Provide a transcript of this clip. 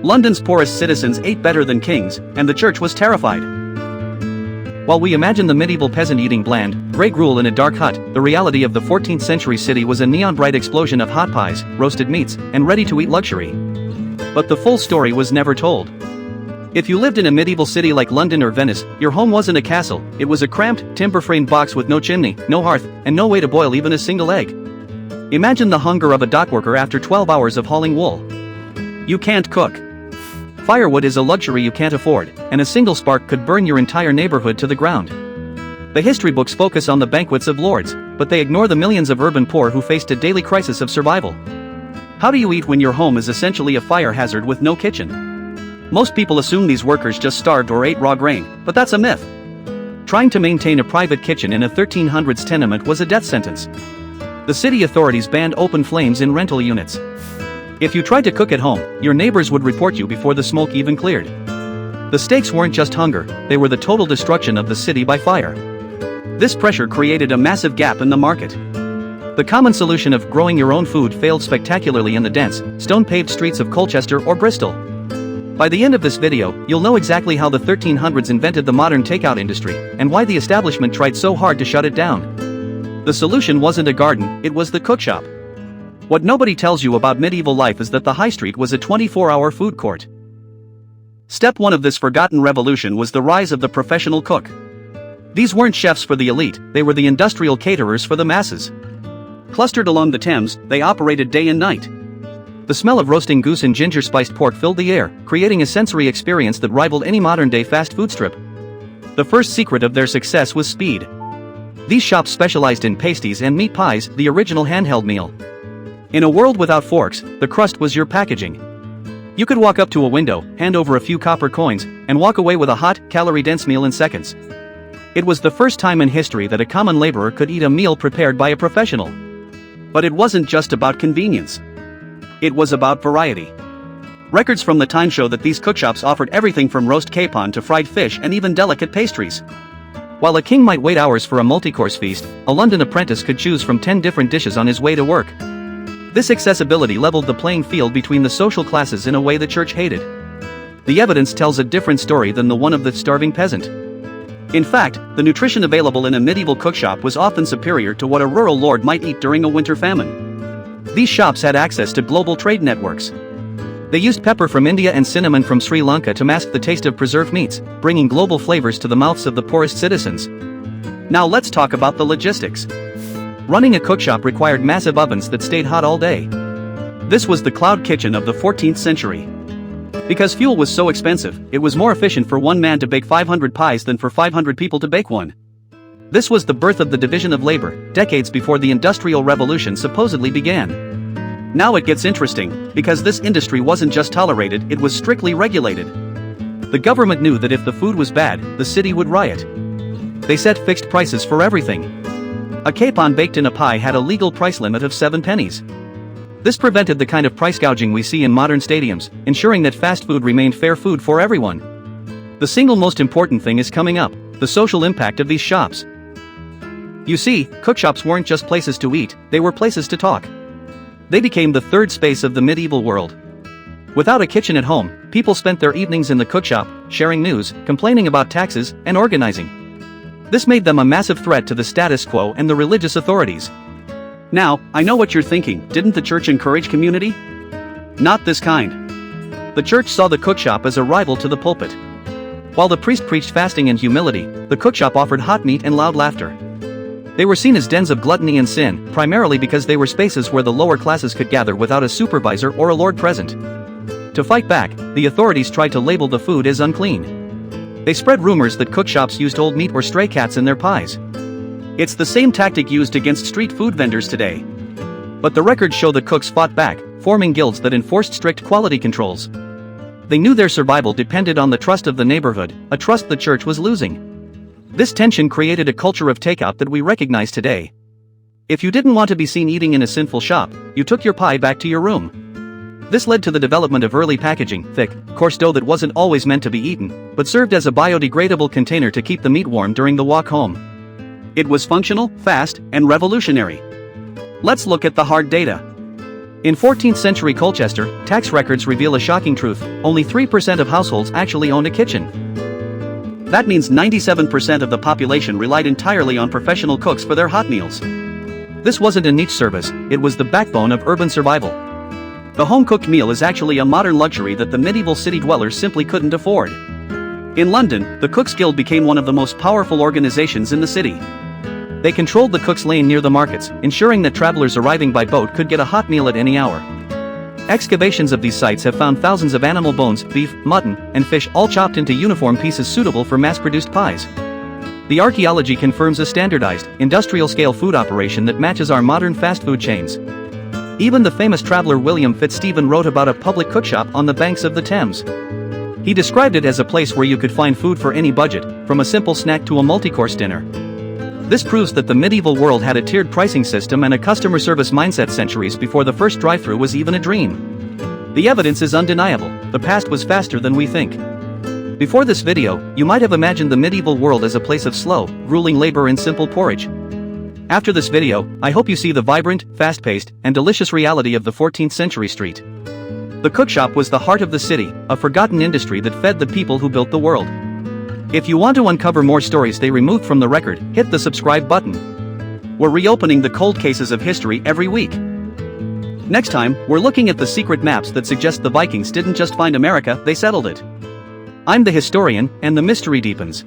London's poorest citizens ate better than kings, and the church was terrified. While we imagine the medieval peasant eating bland, grey gruel in a dark hut, the reality of the 14th century city was a neon-bright explosion of hot pies, roasted meats, and ready-to-eat luxury. But the full story was never told. If you lived in a medieval city like London or Venice, your home wasn't a castle, it was a cramped, timber-framed box with no chimney, no hearth, and no way to boil even a single egg. Imagine the hunger of a dockworker after 12 hours of hauling wool. You can't cook. Firewood is a luxury you can't afford, and a single spark could burn your entire neighborhood to the ground. The history books focus on the banquets of lords, but they ignore the millions of urban poor who faced a daily crisis of survival. How do you eat when your home is essentially a fire hazard with no kitchen? Most people assume these workers just starved or ate raw grain, but that's a myth. Trying to maintain a private kitchen in a 1300s tenement was a death sentence. The city authorities banned open flames in rental units. If you tried to cook at home, your neighbors would report you before the smoke even cleared. The stakes weren't just hunger, they were the total destruction of the city by fire. This pressure created a massive gap in the market. The common solution of growing your own food failed spectacularly in the dense, stone-paved streets of Colchester or Bristol. By the end of this video, you'll know exactly how the 1300s invented the modern takeout industry, and why the establishment tried so hard to shut it down. The solution wasn't a garden, it was the cookshop. What nobody tells you about medieval life is that the high street was a 24-hour food court. Step 1 of this forgotten revolution was the rise of the professional cook. These weren't chefs for the elite, they were the industrial caterers for the masses. Clustered along the Thames, they operated day and night. The smell of roasting goose and ginger-spiced pork filled the air, creating a sensory experience that rivaled any modern-day fast food strip. The first secret of their success was speed. These shops specialized in pasties and meat pies, the original handheld meal. In a world without forks, the crust was your packaging. You could walk up to a window, hand over a few copper coins, and walk away with a hot, calorie-dense meal in seconds. It was the first time in history that a common laborer could eat a meal prepared by a professional. But it wasn't just about convenience. It was about variety. Records from the time show that these cookshops offered everything from roast capon to fried fish and even delicate pastries. While a king might wait hours for a multi-course feast, a London apprentice could choose from 10 different dishes on his way to work. This accessibility leveled the playing field between the social classes in a way the church hated. The evidence tells a different story than the one of the starving peasant. In fact, the nutrition available in a medieval cookshop was often superior to what a rural lord might eat during a winter famine. These shops had access to global trade networks. They used pepper from India and cinnamon from Sri Lanka to mask the taste of preserved meats, bringing global flavors to the mouths of the poorest citizens. Now let's talk about the logistics. Running a cookshop required massive ovens that stayed hot all day. This was the cloud kitchen of the 14th century. Because fuel was so expensive, it was more efficient for one man to bake 500 pies than for 500 people to bake one. This was the birth of the division of labor, decades before the Industrial Revolution supposedly began. Now it gets interesting, because this industry wasn't just tolerated, it was strictly regulated. The government knew that if the food was bad, the city would riot. They set fixed prices for everything. A capon baked in a pie had a legal price limit of 7 pennies. This prevented the kind of price gouging we see in modern stadiums, ensuring that fast food remained fair food for everyone. The single most important thing is coming up: the social impact of these shops. You see, cookshops weren't just places to eat, they were places to talk. They became the third space of the medieval world. Without a kitchen at home, people spent their evenings in the cookshop, sharing news, complaining about taxes, and organizing. This made them a massive threat to the status quo and the religious authorities. Now, I know what you're thinking, didn't the church encourage community? Not this kind. The church saw the cookshop as a rival to the pulpit. While the priest preached fasting and humility, the cookshop offered hot meat and loud laughter. They were seen as dens of gluttony and sin, primarily because they were spaces where the lower classes could gather without a supervisor or a lord present. To fight back, the authorities tried to label the food as unclean. They spread rumors that cookshops used old meat or stray cats in their pies. It's the same tactic used against street food vendors today. But the records show the cooks fought back, forming guilds that enforced strict quality controls. They knew their survival depended on the trust of the neighborhood, a trust the church was losing. This tension created a culture of takeout that we recognize today. If you didn't want to be seen eating in a sinful shop, you took your pie back to your room. This led to the development of early packaging, thick, coarse dough that wasn't always meant to be eaten, but served as a biodegradable container to keep the meat warm during the walk home. It was functional, fast, and revolutionary. Let's look at the hard data. In 14th century Colchester, tax records reveal a shocking truth: only 3% of households actually owned a kitchen. That means 97% of the population relied entirely on professional cooks for their hot meals. This wasn't a niche service, it was the backbone of urban survival. The home-cooked meal is actually a modern luxury that the medieval city dwellers simply couldn't afford. In London, the Cooks Guild became one of the most powerful organizations in the city. They controlled the Cook's Lane near the markets, ensuring that travelers arriving by boat could get a hot meal at any hour. Excavations of these sites have found thousands of animal bones, beef, mutton, and fish all chopped into uniform pieces suitable for mass-produced pies. The archaeology confirms a standardized, industrial-scale food operation that matches our modern fast food chains. Even the famous traveler William Fitzstephen wrote about a public cookshop on the banks of the Thames. He described it as a place where you could find food for any budget, from a simple snack to a multi-course dinner. This proves that the medieval world had a tiered pricing system and a customer service mindset centuries before the first drive-thru was even a dream. The evidence is undeniable: the past was faster than we think. Before this video, you might have imagined the medieval world as a place of slow, grueling labor and simple porridge. After this video, I hope you see the vibrant, fast-paced, and delicious reality of the 14th century street. The cookshop was the heart of the city, a forgotten industry that fed the people who built the world. If you want to uncover more stories they removed from the record, hit the subscribe button. We're reopening the cold cases of history every week. Next time, we're looking at the secret maps that suggest the Vikings didn't just find America, they settled it. I'm the historian, and the mystery deepens.